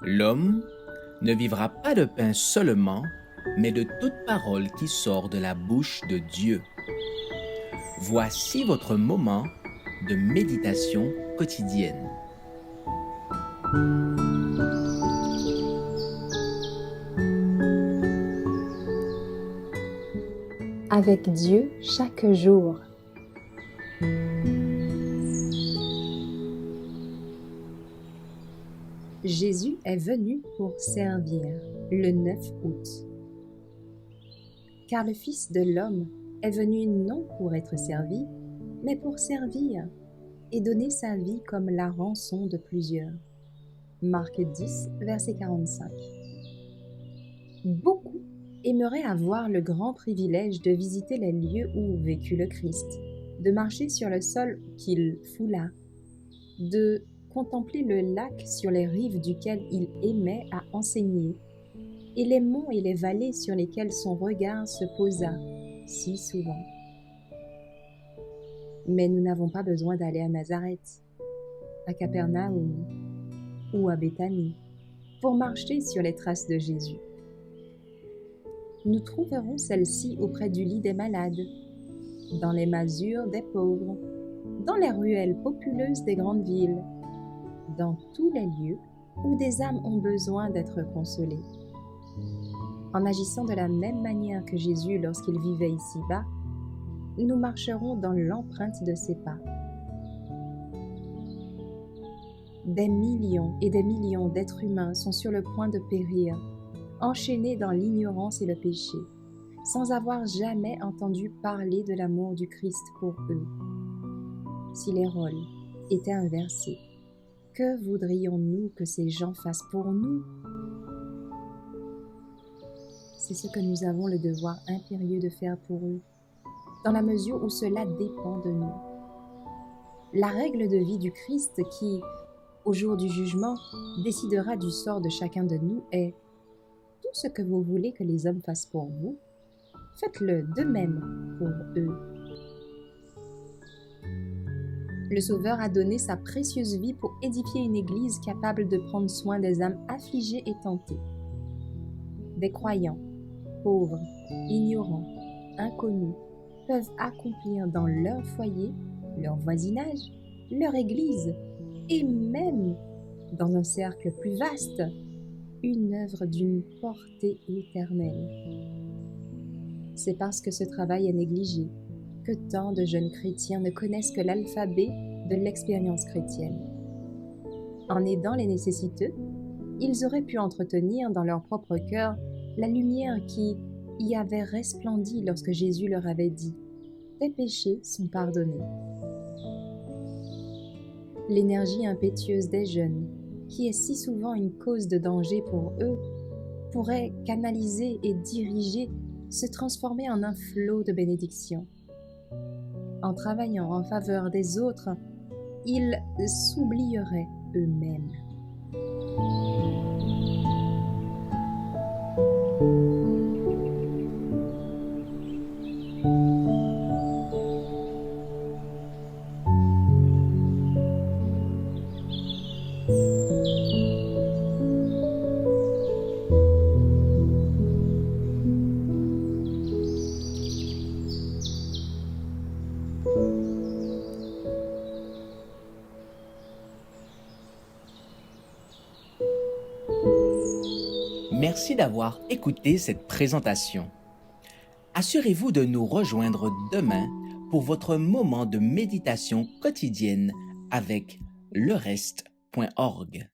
L'homme ne vivra pas de pain seulement, mais de toute parole qui sort de la bouche de Dieu. Voici votre moment de méditation quotidienne. Avec Dieu chaque jour. Jésus est venu pour servir, le 9 août. Car le Fils de l'homme est venu non pour être servi, mais pour servir et donner sa vie comme la rançon de plusieurs. Marc 10, verset 45. Beaucoup aimeraient avoir le grand privilège de visiter les lieux où vécut le Christ, de marcher sur le sol qu'il foula, de contempler le lac sur les rives duquel il aimait à enseigner, et les monts et les vallées sur lesquels son regard se posa si souvent. Mais nous n'avons pas besoin d'aller à Nazareth, à Capernaum ou à Béthanie pour marcher sur les traces de Jésus. Nous trouverons celle-ci auprès du lit des malades, dans les masures des pauvres, dans les ruelles populeuses des grandes villes, dans tous les lieux où des âmes ont besoin d'être consolées. En agissant de la même manière que Jésus lorsqu'il vivait ici-bas, nous marcherons dans l'empreinte de ses pas. Des millions et des millions d'êtres humains sont sur le point de périr, enchaînés dans l'ignorance et le péché, sans avoir jamais entendu parler de l'amour du Christ pour eux. Si les rôles étaient inversés, que voudrions-nous que ces gens fassent pour nous? C'est ce que nous avons le devoir impérieux de faire pour eux, dans la mesure où cela dépend de nous. La règle de vie du Christ qui, au jour du jugement, décidera du sort de chacun de nous est « Tout ce que vous voulez que les hommes fassent pour vous, faites-le de même pour eux. » Le Sauveur a donné sa précieuse vie pour édifier une Église capable de prendre soin des âmes affligées et tentées. Des croyants, pauvres, ignorants, inconnus, peuvent accomplir dans leur foyer, leur voisinage, leur Église, et même dans un cercle plus vaste, une œuvre d'une portée éternelle. C'est parce que ce travail est négligé que tant de jeunes chrétiens ne connaissent que l'alphabet de l'expérience chrétienne. En aidant les nécessiteux, ils auraient pu entretenir dans leur propre cœur la lumière qui y avait resplendi lorsque Jésus leur avait dit « Tes péchés sont pardonnés ». L'énergie impétueuse des jeunes, qui est si souvent une cause de danger pour eux, pourrait canaliser et diriger, se transformer en un flot de bénédictions. En travaillant en faveur des autres, ils s'oublieraient eux-mêmes. Merci d'avoir écouté cette présentation. Assurez-vous de nous rejoindre demain pour votre moment de méditation quotidienne avec lereste.org.